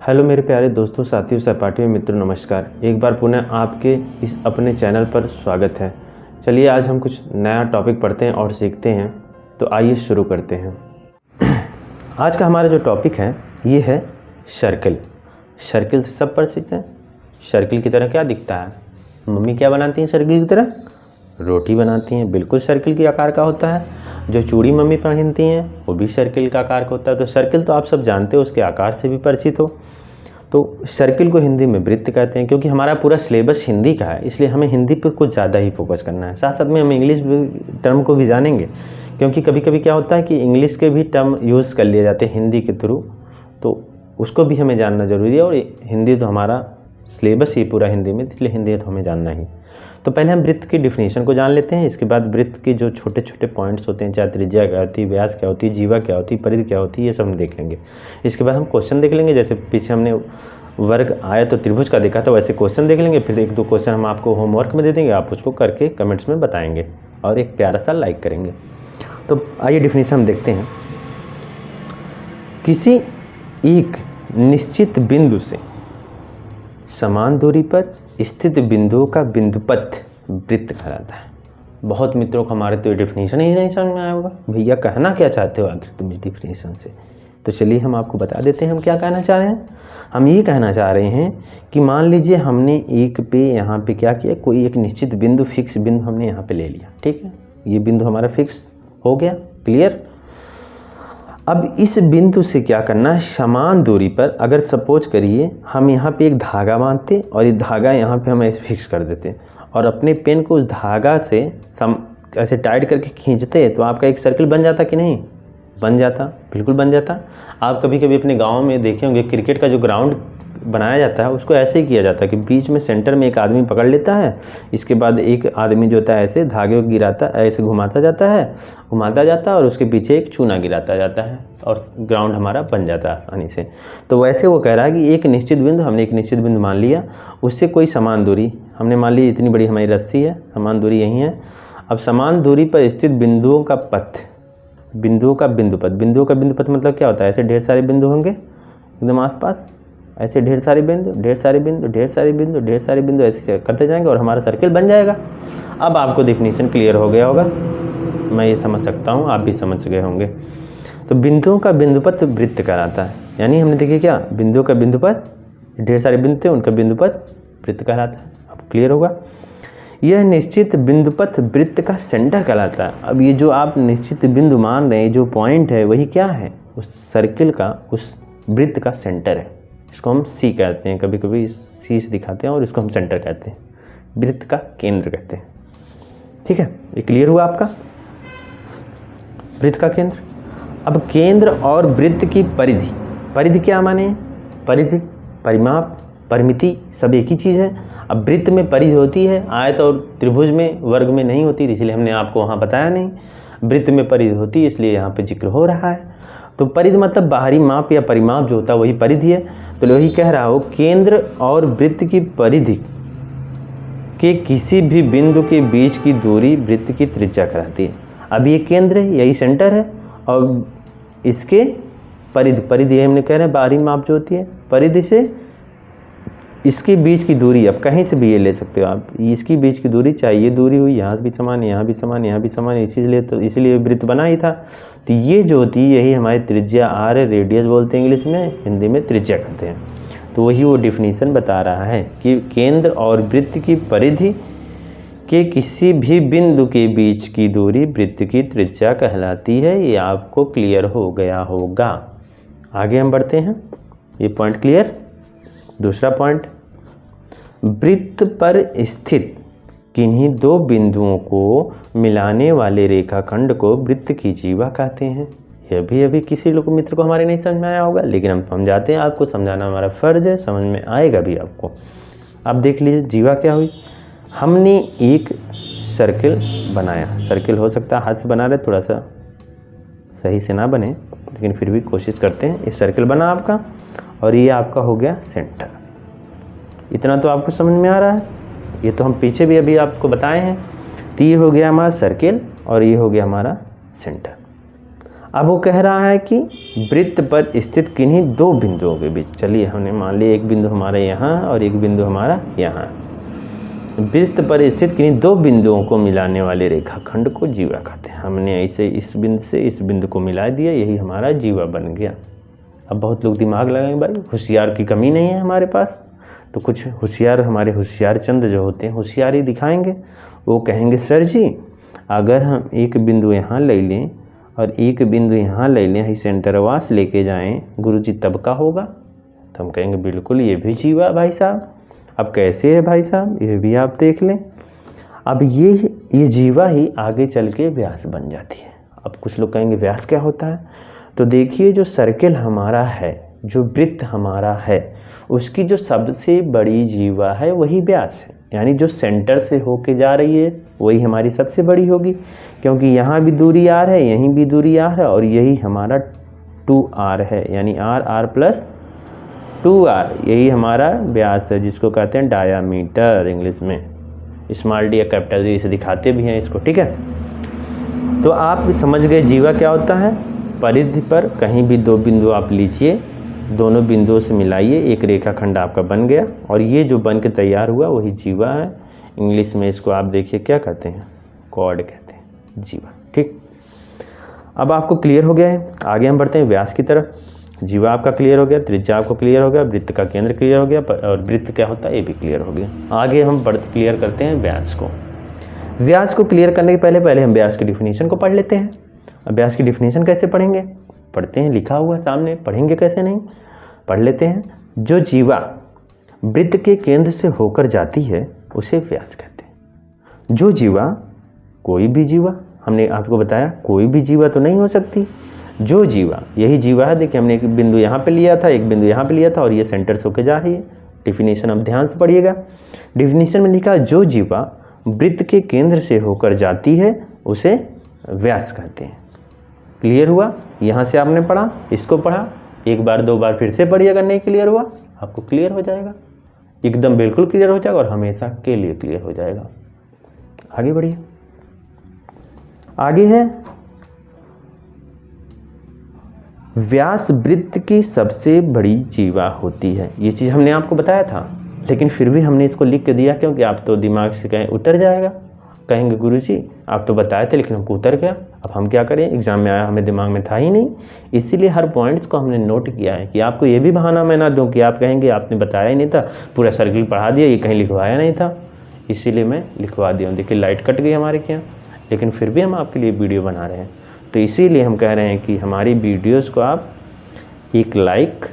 Hello मेरे प्यारे दोस्तों, साथियों, सहपाठियों, मित्रों, नमस्कार। एक बार पुनः आपके इस अपने चैनल पर स्वागत है। चलिए आज हम कुछ नया टॉपिक पढ़ते हैं और सीखते हैं। तो आइए शुरू करते हैं। आज का हमारा जो टॉपिक है ये है सर्किल। सर्किल से सब परिचित हैं। सर्किल की तरह क्या दिखता है? मम्मी क्या बनाती हैं सर्किल की तरह? रोटी बनाती हैं, बिल्कुल सर्किल के आकार का होता है। जो चूड़ी मम्मी पहनती हैं वो भी सर्किल का आकार का होता है। तो सर्किल तो आप सब जानते हो, उसके आकार से भी परिचित हो। तो सर्किल को हिंदी में वृत्त कहते हैं। क्योंकि हमारा पूरा सिलेबस हिंदी का है, इसलिए हमें हिंदी पर कुछ ज़्यादा ही फोकस करना है। साथ साथ में हम इंग्लिश टर्म को भी जानेंगे, क्योंकि कभी कभी क्या होता है कि इंग्लिश के भी टर्म यूज़ कर लिए जाते हैं हिंदी के थ्रू, तो उसको भी हमें जानना ज़रूरी है। और हिंदी तो हमारा सिलेबस ही पूरा हिंदी में, इसलिए हिंदी तो हमें जानना ही। तो पहले हम वृत्त की डिफिनीशन को जान लेते हैं। इसके बाद वृत्त के जो छोटे छोटे पॉइंट्स होते हैं, चाहे त्रिज्या क्या होती है, व्यास क्या होती है, जीवा क्या होती है, परिधि क्या होती है, ये सब हम देख लेंगे। इसके बाद हम क्वेश्चन देख लेंगे। जैसे पीछे हमने वर्ग आयत तो त्रिभुज का देखा था, वैसे क्वेश्चन देख लेंगे। फिर एक दो क्वेश्चन हम आपको होमवर्क में दे देंगे, आप उसको करके कमेंट्स में बताएंगे और एक प्यारा सा लाइक करेंगे। तो आइए डिफिनीशन हम देखते हैं। किसी एक निश्चित बिंदु से समान दूरी पर स्थित बिंदुओं का बिंदुपथ वृत्त कहलाता है। बहुत मित्रों को हमारे तो ये डिफिनीशन ही नहीं समझ में आया होगा, भैया कहना क्या चाहते हो आखिर तुम इस डिफिनीशन से। तो चलिए हम आपको बता देते हैं हम क्या कहना चाह रहे हैं। हम ये कहना चाह रहे हैं कि मान लीजिए हमने एक पे यहाँ पे क्या किया, कोई एक निश्चित बिंदु, फिक्स बिंदु हमने यहाँ पे ले लिया, ठीक है। ये बिंदु हमारा फिक्स हो गया, क्लियर। अब इस बिंदु से क्या करना है, समान दूरी पर अगर सपोज करिए हम यहाँ पे एक धागा बांधते और ये धागा यहाँ पे हम ऐसे फिक्स कर देते और अपने पेन को उस धागा से ऐसे टाइट करके खींचते, तो आपका एक सर्किल बन जाता कि नहीं? बन जाता, बिल्कुल बन जाता। आप कभी कभी अपने गांव में देखे होंगे, क्रिकेट का जो ग्राउंड बनाया जाता है उसको ऐसे ही किया जाता है कि बीच में सेंटर में एक आदमी पकड़ लेता है, इसके बाद एक आदमी जो होता है ऐसे धागे को गिराता, ऐसे घुमाता जाता है और उसके पीछे एक चूना गिराता जाता है और ग्राउंड हमारा बन जाता है आसानी से। तो वैसे वो कह रहा है कि एक निश्चित बिंदु, हमने एक निश्चित बिंदु मान लिया, उससे कोई समान दूरी हमने मान ली, इतनी बड़ी हमारी रस्सी है, समान दूरी यही है। अब समान दूरी पर स्थित बिंदुओं का पथ, बिंदुओं का बिंदुपथ, बिंदुओं का बिंदुपथ मतलब क्या होता है? ऐसे ढेर सारे बिंदु होंगे एकदम आसपास, ऐसे ढेर सारे बिंदु, ढेर सारे बिंदु, ढेर सारे बिंदु, ढेर सारे बिंदु, ऐसे करते जाएंगे और हमारा सर्किल बन जाएगा। अब आपको डेफिनेशन क्लियर हो गया होगा, मैं ये समझ सकता हूँ, आप भी समझ गए होंगे। तो बिंदुओं का बिंदुपथ वृत्त कहलाता है। यानी हमने देखिए क्या, बिंदुओं का बिंदुपथ, ढेर सारे बिंदु थे उनका बिंदुपथ वृत्त कहलाता है। अब क्लियर होगा। यह निश्चित बिंदुपथ वृत्त का सेंटर कहलाता है। अब ये जो आप निश्चित बिंदु मान रहे हैं, जो पॉइंट है, वही क्या है? उस सर्किल का, उस वृत्त का सेंटर है। इसको हम सी कहते हैं, कभी कभी सी से दिखाते हैं और इसको हम सेंटर कहते हैं, वृत्त का केंद्र कहते हैं। ठीक है, ये क्लियर हुआ आपका, वृत्त का केंद्र। अब केंद्र और वृत्त की परिधि, परिधि क्या माने? परिधि, परिमाप, परिमिति सब एक ही चीज़ है। अब वृत्त में परिधि होती है, आयत और त्रिभुज में, वर्ग में नहीं होती, इसलिए हमने आपको वहाँ बताया नहीं। वृत्त में परिधि होती है, इसलिए यहाँ पे जिक्र हो रहा है। तो परिधि मतलब बाहरी माप या परिमाप जो होता है वही परिधि है। तो वही कह रहा हो, केंद्र और वृत्त की परिधि के किसी भी बिंदु के बीच की दूरी वृत्त की त्रिज्या कहलाती है। अब ये केंद्र है, यही सेंटर है, और इसके परिधि, परिधि हमने कह रहे हैं बाहरी माप जो होती है, परिधि से इसके बीच की दूरी, अब कहीं से भी ये ले सकते हो आप, इसकी बीच की दूरी, चाहे ये दूरी हुई, यहाँ भी समान, यहाँ भी समान, यहाँ भी समान, इसीलिए तो इसलिए वृत्त बना ही था। तो ये जो होती है यही हमारी त्रिज्या आर है, रेडियस बोलते हैं इंग्लिश में, हिंदी में त्रिज्या कहते हैं। तो वही वो डिफिनीशन बता रहा है कि केंद्र और वृत्त की परिधि के किसी भी बिंदु के बीच की दूरी वृत्त की त्रिज्या कहलाती है। ये आपको क्लियर हो गया होगा। आगे हम बढ़ते हैं, ये पॉइंट क्लियर। दूसरा पॉइंट, वृत्त पर स्थित किन्हीं दो बिंदुओं को मिलाने वाले रेखाखंड को वृत्त की जीवा कहते हैं। यह भी अभी किसी लोग मित्र को हमारे नहीं समझ में आया होगा, लेकिन हम समझाते हैं, आपको समझाना हमारा फर्ज है, समझ में आएगा भी आपको। आप देख लीजिए जीवा क्या हुई। हमने एक सर्किल बनाया, सर्किल हो सकता है हाथ से बना रहे, थोड़ा सा सही से ना बने, लेकिन फिर भी कोशिश करते हैं। ये सर्किल बना आपका और ये आपका हो गया सेंटर। इतना तो आपको समझ में आ रहा है, ये तो हम पीछे भी अभी आपको बताए हैं। तो ये हो गया हमारा सर्किल और ये हो गया हमारा सेंटर। अब वो कह रहा है कि वृत्त पर स्थित किन्हीं दो बिंदुओं के बीच, चलिए हमने मान लिया एक बिंदु हमारा यहाँ और एक बिंदु हमारा यहाँ, वृत्त पर स्थित किन्हीं दो बिंदुओं को मिलाने वाले रेखाखंड को जीवा कहते हैं। हमने ऐसे इस बिंदु से इस बिंदु को मिला दिया, यही हमारा जीवा बन गया। अब बहुत लोग दिमाग लगाएंगे, भाई होशियार की कमी नहीं है हमारे पास, तो कुछ होशियार हमारे होशियार चंद जो होते हैं होशियारी दिखाएंगे। वो कहेंगे सर जी अगर हम एक बिंदु यहाँ ले लें और एक बिंदु यहाँ ले लें, ही सेंटरवास लेके जाएं गुरुजी तब का होगा? तो हम कहेंगे बिल्कुल ये भी जीवा भाई साहब। अब कैसे है भाई साहब, ये भी आप देख लें। अब ये जीवा ही आगे चल के व्यास बन जाती है। अब कुछ लोग कहेंगे व्यास क्या होता है? तो देखिए जो सर्किल हमारा है, जो वृत्त हमारा है, उसकी जो सबसे बड़ी जीवा है वही व्यास है, यानी जो सेंटर से होके जा रही है वही हमारी सबसे बड़ी होगी, क्योंकि यहाँ भी दूरी r है, यहीं भी दूरी r है, और यही हमारा 2r है, यानी r प्लस 2r, यही हमारा व्यास है, जिसको कहते हैं डायामीटर इंग्लिश में। स्मॉल डी या कैपिटल डी से दिखाते भी हैं इसको, ठीक है। तो आप समझ गए जीवा क्या होता है। परिधि पर कहीं भी दो बिंदु आप लीजिए, दोनों बिंदुओं से मिलाइए, एक रेखाखंड आपका बन गया, और ये जो बन के तैयार हुआ वही जीवा है। इंग्लिश में इसको आप देखिए क्या कहते हैं, कॉर्ड कहते हैं, जीवा। ठीक, अब आपको क्लियर हो गया है। आगे हम बढ़ते हैं व्यास की तरफ। जीवा आपका क्लियर हो गया, त्रिज्या आपको क्लियर हो गया, वृत्त का केंद्र क्लियर हो गया, और वृत्त क्या होता है ये भी क्लियर हो गया। आगे हम क्लियर करते हैं व्यास को। व्यास को क्लियर करने के पहले हम व्यास की डिफिनीशन को पढ़ लेते हैं। अब व्यास की डिफिनीशन कैसे पढ़ेंगे? पढ़ते हैं, लिखा हुआ सामने, पढ़ेंगे कैसे नहीं, पढ़ लेते हैं। जो जीवा वृत्त के केंद्र से होकर जाती है उसे व्यास कहते हैं। जो जीवा, कोई भी जीवा, हमने आपको बताया कोई भी जीवा तो नहीं हो सकती, जो जीवा, यही जीवा है। देखिए हमने एक बिंदु यहाँ पे लिया था, एक बिंदु यहाँ पे लिया था, और ये सेंटर से होकर जा रही है। डिफिनीशन अब ध्यान से पढ़िएगा। डिफिनीशन में लिखा जो जीवा वृत्त के केंद्र से होकर जाती है उसे व्यास कहते हैं। क्लियर हुआ? यहाँ से आपने पढ़ा, इसको पढ़ा, एक बार दो बार फिर से पढ़िए, अगर नहीं क्लियर हुआ आपको क्लियर हो जाएगा, एकदम बिल्कुल क्लियर हो जाएगा, और हमेशा के लिए क्लियर हो जाएगा। आगे बढ़िए। आगे है व्यास वृत्त की सबसे बड़ी जीवा होती है। ये चीज़ हमने आपको बताया था, लेकिन फिर भी हमने इसको लिख के दिया, क्योंकि आप तो दिमाग से कहें उतर जाएगा, कहेंगे गुरुजी आप तो बताए थे लेकिन हमको उतर गया, अब हम क्या करें, एग्जाम में आया हमें दिमाग में था ही नहीं। इसीलिए हर पॉइंट्स को हमने नोट किया है कि आपको ये भी बहाना मैं ना दूं कि आप कहेंगे आपने बताया ही नहीं था, पूरा सर्किल पढ़ा दिया, ये कहीं लिखवाया नहीं था, इसीलिए मैं लिखवा दिया हूँ। देखिए लाइट कट गई हमारे क्या, लेकिन फिर भी हम आपके लिए वीडियो बना रहे हैं। तो इसीलिए हम कह रहे हैं कि हमारी वीडियोज़ को आप एक लाइक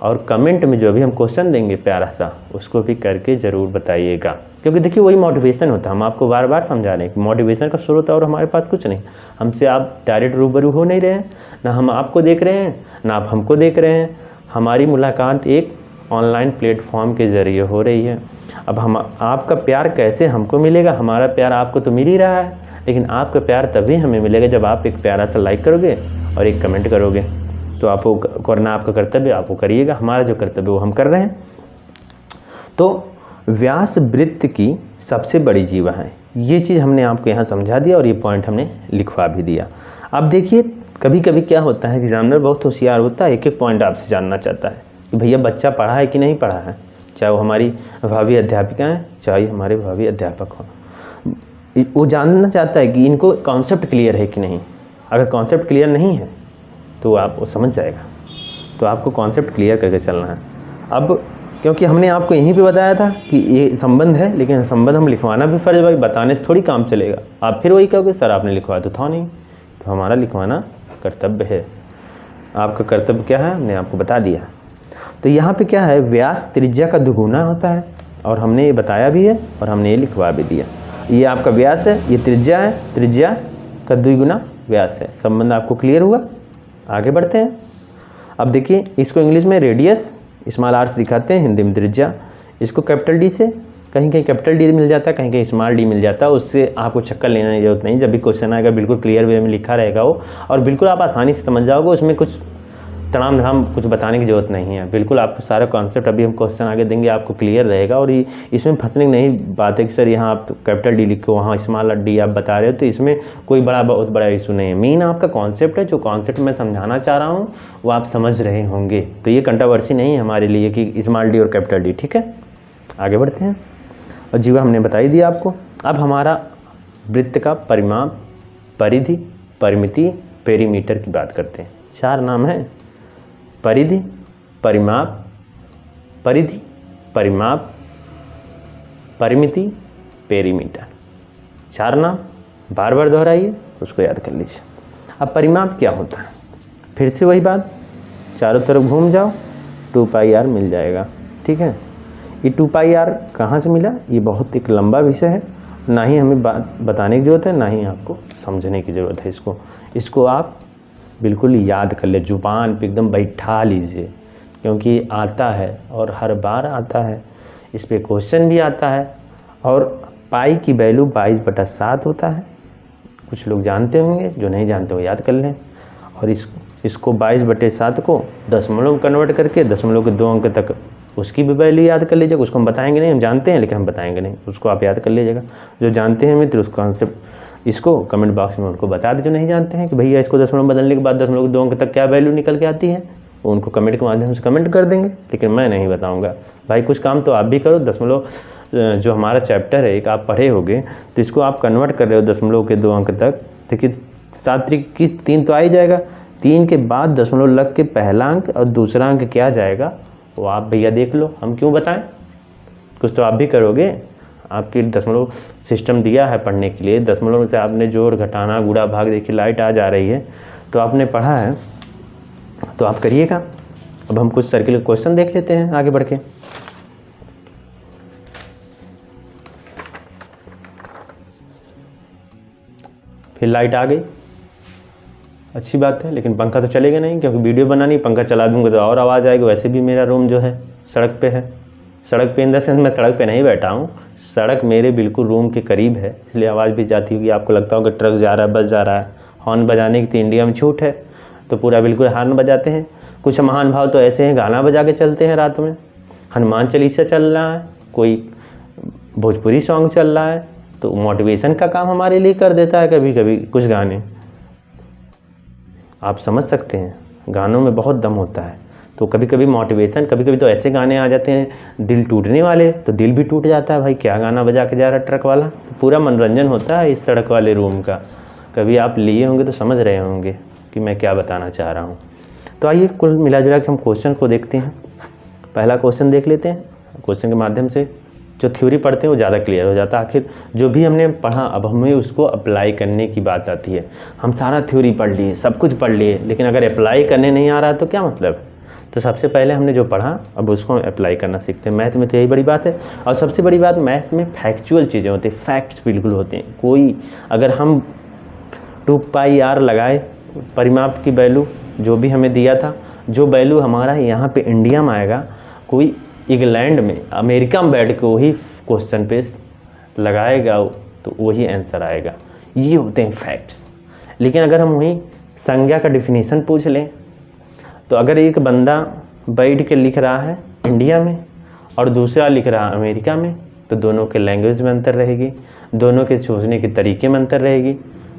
और कमेंट में जो भी हम क्वेश्चन देंगे प्यारा सा, उसको भी करके ज़रूर बताइएगा, क्योंकि देखिए वही मोटिवेशन होता है। हम आपको बार बार समझा रहे हैं कि मोटिवेशन का स्रोत और हमारे पास कुछ नहीं, हमसे आप डायरेक्ट रूबरू हो नहीं रहे हैं, ना हम आपको देख रहे हैं ना आप हमको देख रहे हैं। हमारी मुलाकात एक ऑनलाइन प्लेटफॉर्म के ज़रिए हो रही है। अब हम आपका प्यार कैसे हमको मिलेगा? हमारा प्यार आपको तो मिल ही रहा है, लेकिन आपका प्यार तभी हमें मिलेगा जब आप एक प्यारा सा लाइक करोगे और एक कमेंट करोगे। तो आपको करना आपका कर्तव्य, आपको करिएगा, हमारा जो कर्तव्य वो हम कर रहे हैं। तो व्यास वृत्त की सबसे बड़ी जीवा है, ये चीज़ हमने आपको यहाँ समझा दिया और ये पॉइंट हमने लिखवा भी दिया। अब देखिए कभी कभी क्या होता है, एग्जामिनर बहुत होशियार होता है, एक एक पॉइंट आपसे जानना चाहता है कि भैया बच्चा पढ़ा है कि नहीं पढ़ा है, चाहे वो हमारी भावी अध्यापिका हैं चाहे हमारे भावी अध्यापक हों। वो जानना चाहता है कि इनको कॉन्सेप्ट क्लियर है कि नहीं। अगर कॉन्सेप्ट क्लियर नहीं है तो आप वो समझ जाएगा, तो आपको कॉन्सेप्ट क्लियर करके चलना है। अब क्योंकि हमने आपको यहीं पे बताया था कि ये संबंध है, लेकिन संबंध हम लिखवाना भी फर्ज है भाई, बताने से थोड़ी काम चलेगा। आप फिर वही कहोगे सर आपने लिखवाया तो था नहीं, तो हमारा लिखवाना कर्तव्य है। आपका कर्तव्य क्या है हमने आपको बता दिया। तो यहाँ पे क्या है, व्यास त्रिज्या का दुगुना होता है, और हमने ये बताया भी है और हमने ये लिखवा भी दिया। ये आपका व्यास है, ये त्रिज्या है, त्रिज्या का द्विगुना व्यास है। संबंध आपको क्लियर हुआ? आगे बढ़ते हैं। अब देखिए इसको इंग्लिश में रेडियस स्मॉल आर से दिखाते हैं, हिंदी में त्रिज्या। इसको कैपिटल डी से, कहीं कहीं कैपिटल डी मिल जाता है, कहीं कहीं स्मॉल डी मिल जाता है, उससे आपको चक्कर लेने की जरूरत नहीं। जब भी क्वेश्चन आएगा बिल्कुल क्लियर वे में लिखा रहेगा वो, और बिल्कुल आप आसानी से समझ जाओगे, उसमें कुछ तमाम धाम कुछ बताने की ज़रूरत नहीं है। बिल्कुल आपको सारा कॉन्सेप्ट अभी हम क्वेश्चन आगे देंगे, आपको क्लियर रहेगा। और इसमें फंसने की नहीं बात है कि सर यहाँ आप कैपिटल डी लिखो, वहाँ स्मॉल डी आप बता रहे हो, तो इसमें कोई बहुत बड़ा इशू नहीं है। मेन आपका कॉन्सेप्ट है, जो कॉन्सेप्ट मैं समझाना चाह रहा हूँ वो आप समझ रहे होंगे। तो ये कंट्रोवर्सी नहीं है हमारे लिए कि स्मॉल डी और कैपिटल डी। ठीक है, आगे बढ़ते हैं। और जीवा हमने बता ही दिया आपको। अब हमारा वृत्त का परिमाप, परिधि, परिमिति, पेरीमीटर की बात करते हैं। 4 नाम हैं: परिधि, परिमाप, परिधि, परिमाप, परिमिति, पेरीमीटर। 4 नाम बार बार दोहराइए, उसको याद कर लीजिए। अब परिमाप क्या होता है, फिर से वही बात, चारों तरफ घूम जाओ, 2πr मिल जाएगा। ठीक है, ये 2πr कहाँ से मिला, ये बहुत एक लंबा विषय है, ना ही हमें बात बताने की ज़रूरत है, ना ही आपको समझने की ज़रूरत है। इसको आप बिल्कुल याद कर ले, जुबान पे एकदम बैठा लीजिए, क्योंकि आता है और हर बार आता है। इस पे क्वेश्चन भी आता है। और पाई की वैल्यू 22/7 होता है। कुछ लोग जानते होंगे, जो नहीं जानते वो याद कर लें। और इसको 22/7 को दशमलव कन्वर्ट करके दशमलव के 2 अंक तक उसकी भी वैल्यू याद कर लीजिएगा। उसको हम बताएंगे नहीं, हम जानते हैं लेकिन हम बताएंगे नहीं, उसको आप याद कर लीजिएगा। जो जानते हैं मित्र, उस कॉन्सेप्ट इसको कमेंट बॉक्स में उनको बता दें। जो नहीं जानते हैं कि भैया इसको दशमलव बदलने के बाद दशमलव के 2 अंक तक क्या वैल्यू निकल के आती है, वो उनको कमेंट के माध्यम से कमेंट कर देंगे, लेकिन मैं नहीं बताऊँगा। भाई कुछ काम तो आप भी करो। दशमलव जो हमारा चैप्टर है एक आप पढ़े होंगे, तो इसको आप कन्वर्ट कर रहे हो दशमलव के 2 अंक तक। देखिए 7 3 21 3 तो आ ही जाएगा। 3 के बाद दशमलव लग के पहला अंक और दूसरा अंक क्या जाएगा, वो आप भैया देख लो, हम क्यों बताएं। कुछ तो आप भी करोगे। आपकी दशमलव सिस्टम दिया है पढ़ने के लिए, दशमलव से आपने जोड़, घटाना, गुणा, भाग, देखिए लाइट आ जा रही है, तो आपने पढ़ा है, तो आप करिएगा। अब हम कुछ सर्किल क्वेश्चन देख लेते हैं आगे बढ़ के। फिर लाइट आ गई, अच्छी बात है, लेकिन पंखा तो चलेगा नहीं, क्योंकि वीडियो बनानी, पंखा चला दूंगा तो और आवाज़ आएगी। वैसे भी मेरा रूम जो है सड़क पे है। सड़क पे इन द सेंस मैं सड़क पे नहीं बैठा हूँ, सड़क मेरे बिल्कुल रूम के करीब है, इसलिए आवाज़ भी जाती होगी। आपको लगता होगा ट्रक जा रहा है, बस जा रहा है। हॉर्न बजाने की तो इंडिया में छूट है, तो पूरा बिल्कुल हॉर्न बजाते हैं। कुछ महान भाव तो ऐसे हैं, गाना बजा के चलते हैं रात में। हनुमान चालीसा चल रहा है, कोई भोजपुरी सॉन्ग चल रहा है, तो मोटिवेशन का काम हमारे लिए कर देता है कभी कभी कुछ गाने। आप समझ सकते हैं, गानों में बहुत दम होता है। तो कभी कभी मोटिवेशन, कभी कभी तो ऐसे गाने आ जाते हैं दिल टूटने वाले, तो दिल भी टूट जाता है। भाई क्या गाना बजा के जा रहा है ट्रक वाला। तो पूरा मनोरंजन होता है इस सड़क वाले रूम का। कभी आप लिए होंगे तो समझ रहे होंगे कि मैं क्या बताना चाह रहा हूँ। तो आइए कुल मिला जुला के हम क्वेश्चन को देखते हैं। पहला क्वेश्चन देख लेते हैं। क्वेश्चन के माध्यम से जो थ्योरी पढ़ते हैं वो ज़्यादा क्लियर हो जाता है। आखिर जो भी हमने पढ़ा, अब हमें उसको अप्लाई करने की बात आती है। हम सारा थ्योरी पढ़ लिए, सब कुछ पढ़ लिए, लेकिन अगर अप्लाई करने नहीं आ रहा तो क्या मतलब। तो सबसे पहले हमने जो पढ़ा अब उसको अप्लाई करना सीखते हैं। मैथ में तो यही बड़ी बात है। और सबसे बड़ी बात, मैथ में फैक्चुअल चीज़ें होती हैं, फैक्ट्स बिल्कुल होते हैं। कोई अगर हम 2πr लगाए, परिमाप की वैल्यू जो भी हमें दिया था, जो वैल्यू हमारा यहाँ पे इंडिया में आएगा, कोई इंग्लैंड में, अमेरिका में बैठ के वही क्वेश्चन पे लगाएगा तो वही आंसर आएगा। ये होते हैं फैक्ट्स। लेकिन अगर हम वहीं संज्ञा का डिफिनीशन पूछ लें, तो अगर एक बंदा बैठ के लिख रहा है इंडिया में और दूसरा लिख रहा है अमेरिका में, तो दोनों के लैंग्वेज में अंतर रहेगी, दोनों के सोचने के तरीके में अंतर रहेगी,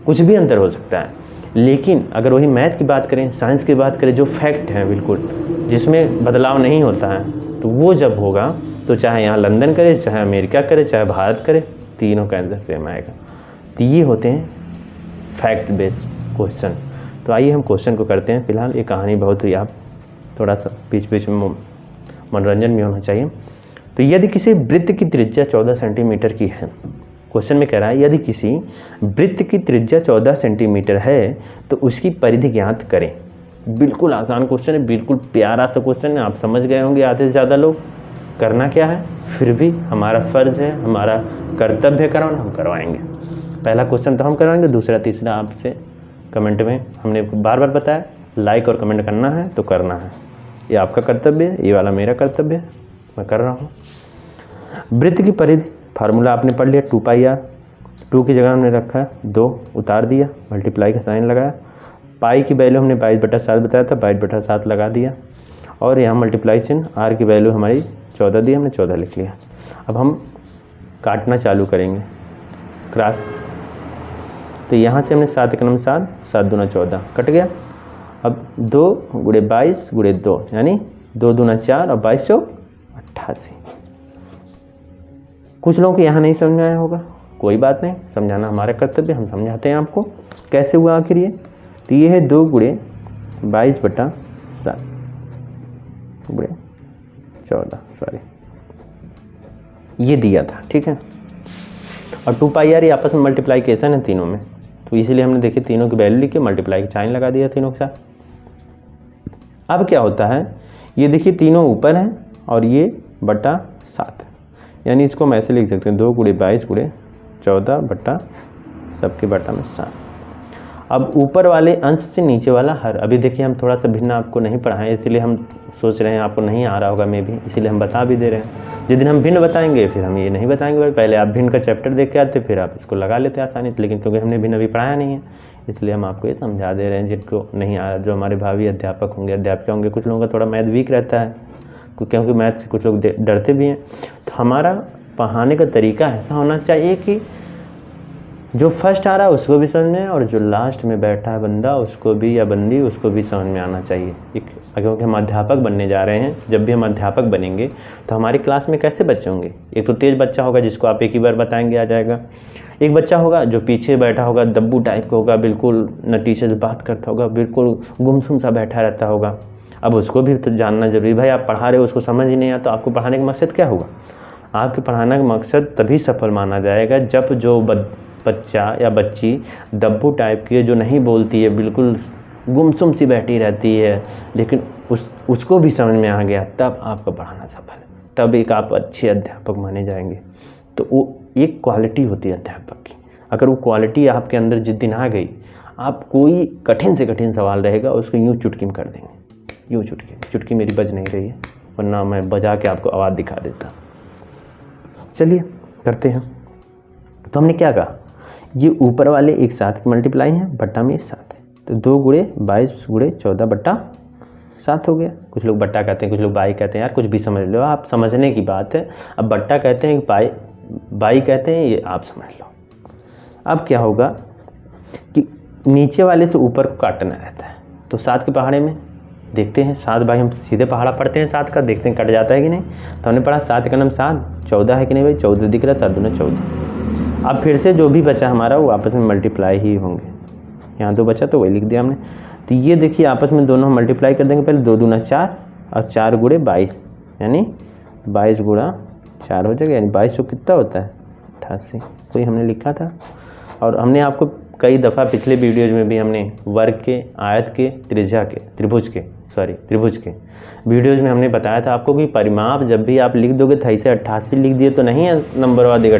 कुछ भी अंतर हो सकता है। लेकिन अगर वही मैथ की बात करें, साइंस की बात करें, जो फैक्ट हैं बिल्कुल, जिसमें बदलाव नहीं होता है, तो वो जब होगा तो चाहे यहाँ लंदन करे, चाहे अमेरिका करे, चाहे भारत करे, तीनों का आंसर सेम आएगा। तो ये होते हैं फैक्ट बेस्ड क्वेश्चन। तो आइए हम क्वेश्चन को करते हैं। फिलहाल ये कहानी बहुत ही, आप थोड़ा सा बीच बीच में मनोरंजन भी होना चाहिए। तो यदि किसी वृत्त की त्रिज्या 14 सेंटीमीटर की है, क्वेश्चन में कह रहा है यदि किसी वृत्त की त्रिज्या 14 सेंटीमीटर है तो उसकी परिधि ज्ञात करें। बिल्कुल आसान क्वेश्चन है, बिल्कुल प्यारा सा क्वेश्चन है। आप समझ गए होंगे आधे से ज़्यादा लोग। करना क्या है, फिर भी हमारा फ़र्ज़ है, हमारा कर्तव्य है करवाना, हम करवाएंगे। पहला क्वेश्चन तो हम करवाएंगे, दूसरा तीसरा आपसे कमेंट में, हमने बार बार बताया, लाइक और कमेंट करना है तो करना है। ये आपका कर्तव्य है, ये वाला मेरा कर्तव्य है, मैं कर रहा हूँ। वृत्त की परिधि, फार्मूला आपने पढ़ लिया, 2πr। 2 की जगह हमने रखा है 2, उतार दिया, मल्टीप्लाई का साइन लगाया, पाई की वैल्यू हमने 22/7 बताया था, 22/7 लगा दिया और यहाँ मल्टीप्लाई चिन्ह, आर की वैल्यू हमारी 14 दी, हमने 14 लिख लिया। अब हम काटना चालू करेंगे क्रॉस, तो यहाँ से हमने 7 एकम 7, 7 दूना 14 कट गया। अब 2 गुणे 22 गुणे 2 यानी 2 दूना 4 और 22 चौक 88। कुछ लोगों को यहाँ नहीं समझ में आया होगा, कोई बात नहीं, समझाना हमारा कर्तव्य, हम समझाते हैं आपको कैसे हुआ आखिर ये। तो ये है 2 गुणे 22/7 गुणे 14, सॉरी ये दिया था, ठीक है। और 2πr ये आपस में मल्टीप्लाइकेशन है तीनों में, तो इसीलिए हमने देखिए तीनों की वैल्यू लिख के मल्टीप्लाई का साइन लगा दिया तीनों के साथ। अब क्या होता है, ये देखिए तीनों ऊपर हैं और ये बटा 7, यानी इसको हम ऐसे लिख सकते हैं 2 गुणे 22 गुणे 14 बटा सबके बटा में 7। अब ऊपर वाले अंश से नीचे वाला हर, अभी देखिए हम थोड़ा सा भिन्न आपको नहीं पढ़ाएं, इसीलिए हम सोच रहे हैं आपको नहीं आ रहा होगा, मैं भी इसीलिए हम बता भी दे रहे हैं। जिस दिन हम भिन्न बताएंगे फिर हम ये नहीं बताएंगे भाई, पहले आप भिन्न का चैप्टर देख के आते फिर आप इसको लगा लेते आसानी से, लेकिन क्योंकि हमने भिन्न अभी पढ़ाया नहीं है इसलिए हम आपको ये समझा दे रहे हैं। जिनको नहीं आ रहा, जो हमारे भावी अध्यापक होंगे, अध्यापिका होंगे, कुछ लोगों का थोड़ा मैथ वीक रहता है क्योंकि मैथ से कुछ लोग डरते भी हैं, तो हमारा पढ़ाने का तरीका ऐसा होना चाहिए कि जो फर्स्ट आ रहा है उसको भी समझ में आए और जो लास्ट में बैठा है बंदा उसको भी या बंदी उसको भी समझ में आना चाहिए। क्योंकि हम अध्यापक बनने जा रहे हैं, जब भी हम अध्यापक बनेंगे तो हमारी क्लास में कैसे बच्चे होंगे, एक तो तेज़ बच्चा होगा जिसको आप एक ही बार बताएंगे आ जाएगा, एक बच्चा होगा जो पीछे बैठा होगा दब्बू टाइप का होगा, बिल्कुल न टीचर से बात करता होगा, बिल्कुल गुमसुम सा बैठा रहता होगा। अब उसको भी तो जानना जरूरी, भाई आप पढ़ा रहे हो उसको समझ ही नहीं आता, तो आपको पढ़ाने का मकसद क्या होगा? आपके पढ़ाने का मकसद तभी सफल माना जाएगा जब जो बच्चा या बच्ची दब्बू टाइप की है, जो नहीं बोलती है, बिल्कुल गुमसुम सी बैठी रहती है, लेकिन उसको भी समझ में आ गया, तब आपका पढ़ाना सफल है, तब एक आप अच्छे अध्यापक माने जाएंगे। तो वो एक क्वालिटी होती है अध्यापक की, अगर वो क्वालिटी आपके अंदर जिस दिन आ गई, आप कोई कठिन से कठिन सवाल रहेगा उसको यूँ चुटकी में कर देंगे, यूँ चुटकी मेरी बज नहीं रही है वरना मैं बजा के आपको आवाज़ दिखा देता। चलिए करते हैं। तो हमने क्या कहा, ये ऊपर वाले एक साथ की मल्टीप्लाई हैं, बट्टा में 7 है, तो 2 गुणे 22 गुणे 14 बट्टा 7 हो गया। कुछ लोग बट्टा कहते हैं, कुछ लोग बाई कहते हैं, यार कुछ भी समझ लो, आप समझने की बात है। अब बट्टा कहते हैं, बाई कहते हैं, ये आप समझ लो। अब क्या होगा कि नीचे वाले से ऊपर को काटना रहता है, तो 7 के पहाड़े में देखते हैं 7 भाई, हम सीधे पहाड़ा पढ़ते हैं 7 का, देखते हैं कट जाता है कि नहीं। तो हमने पढ़ा 7 एकम 7, 14 है कि नहीं भाई, 14 दिख रहा है, 7 दूना 14। अब फिर से जो भी बचा हमारा वो आपस में मल्टीप्लाई ही होंगे, यहाँ 2 बचा तो वही लिख दिया हमने। तो ये देखिए आपस में दोनों हम मल्टीप्लाई कर देंगे, पहले 2 दूना 4 और 4 गुणे 22 यानी 22 गुणा 4 हो जाएगा, यानी 22 कितना होता है 88, कोई हमने लिखा था। और हमने आपको कई दफ़ा पिछले वीडियोज़ में भी हमने वर्ग के, आयत के, त्रिज्या के, त्रिभुज के वीडियोज़ में हमने बताया था आपको कि परिमाप जब भी आप लिख दोगे 88 लिख दिए तो नहीं नंबरवा देगा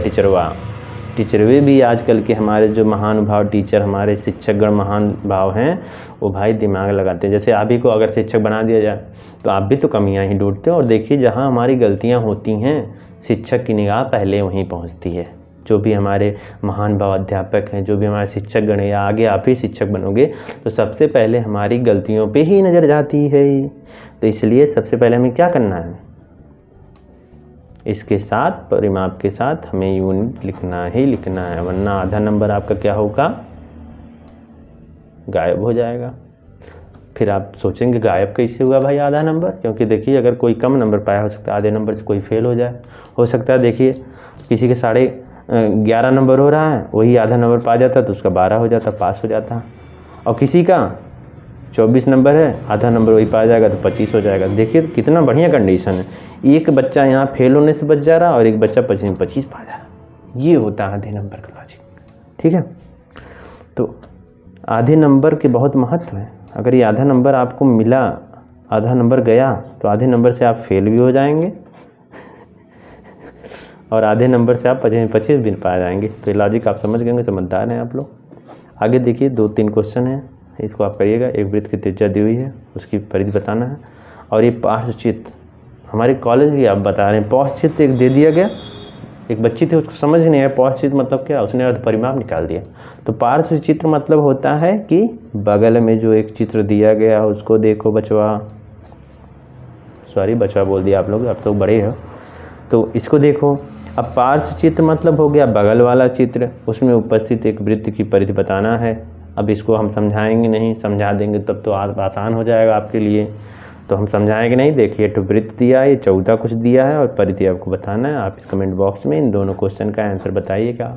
टीचरवे भी आजकल के हमारे जो महानुभाव टीचर, हमारे शिक्षकगण महान भाव हैं, वो भाई दिमाग लगाते हैं। जैसे आप ही को अगर शिक्षक बना दिया जाए तो आप भी तो कमियां ही ढूंढते हो, और देखिए जहां हमारी गलतियां होती हैं शिक्षक की निगाह पहले वहीं पहुंचती है। जो भी हमारे महान भाव अध्यापक हैं, जो भी हमारे शिक्षकगण हैं, या आगे आप ही शिक्षक बनोगे तो सबसे पहले हमारी गलतियों पे ही नज़र जाती है। तो इसलिए सबसे पहले हमें क्या करना है, इसके साथ परिमाप के साथ हमें यूनिट लिखना ही लिखना है, वरना आधा नंबर आपका क्या होगा, गायब हो जाएगा। फिर आप सोचेंगे गायब कैसे हुआ भाई आधा नंबर, क्योंकि देखिए अगर कोई कम नंबर पाया, हो सकता है आधे नंबर से कोई फेल हो जाए, हो सकता है देखिए किसी के 11.5 नंबर हो रहा है, वही आधा नंबर पा जाता तो उसका 12 हो जाता, पास हो जाता। और किसी का 24 नंबर है, आधा नंबर वही पा जाएगा तो 25 हो जाएगा। देखिए कितना बढ़िया कंडीशन है, एक बच्चा यहाँ फेल होने से बच जा रहा और एक बच्चा 25 पा जा रहा। ये होता है आधे नंबर का लॉजिक, ठीक है। तो आधे नंबर के बहुत महत्व है। अगर ये आधा नंबर आपको मिला, आधा नंबर गया, तो आधे नंबर से आप फेल भी हो जाएंगे और आधे नंबर से आप 25 भी पा जाएंगे। तो ये लॉजिक आप समझ गए, समझदार हैं आप लोग। आगे देखिए 2-3 क्वेश्चन हैं, इसको आप करिएगा। एक वृत्त की त्रिज्या दी हुई है, उसकी परिधि बताना है। और ये पार्श्वचित्र हमारे कॉलेज भी आप बता रहे हैं, पार्श्वचित्र एक दे दिया गया, एक बच्ची थी, उसको समझ नहीं आया पार्श्व चित्र मतलब क्या, उसने अर्ध परिमाप निकाल दिया। तो पार्श्व चित्र मतलब होता है कि बगल में जो एक चित्र दिया गया उसको देखो बचवा, सॉरी बचवा बोल दिया आप लोग, अब तो बड़े हो, तो इसको देखो। अब पार्श्व चित्र मतलब हो गया बगल वाला चित्र, उसमें उपस्थित एक वृत्त की परिधि बताना है। अब इसको हम समझाएंगे नहीं, समझा देंगे तब तो आसान हो जाएगा आपके लिए, तो हम समझाएंगे नहीं। देखिए तो वृत्त दिया है, ये 14 कुछ दिया है और परिधि आपको बताना है। आप इस कमेंट बॉक्स में इन दोनों क्वेश्चन का आंसर बताइएगा।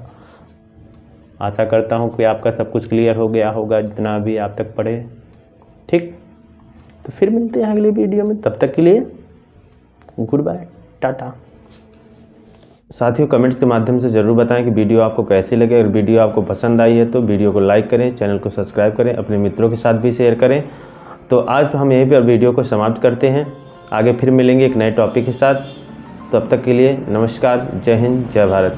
आशा करता हूँ कि आपका सब कुछ क्लियर हो गया होगा जितना भी आप तक पढ़े। ठीक, तो फिर मिलते हैं अगली वीडियो में, तब तक के लिए गुड बाय, टाटा। साथियों कमेंट्स के माध्यम से ज़रूर बताएं कि वीडियो आपको कैसी लगे। अगर वीडियो आपको पसंद आई है तो वीडियो को लाइक करें, चैनल को सब्सक्राइब करें, अपने मित्रों के साथ भी शेयर करें। तो आज हम यहीं पर वीडियो को समाप्त करते हैं, आगे फिर मिलेंगे एक नए टॉपिक के साथ। तब तक के लिए नमस्कार, जय हिंद, जय भारत।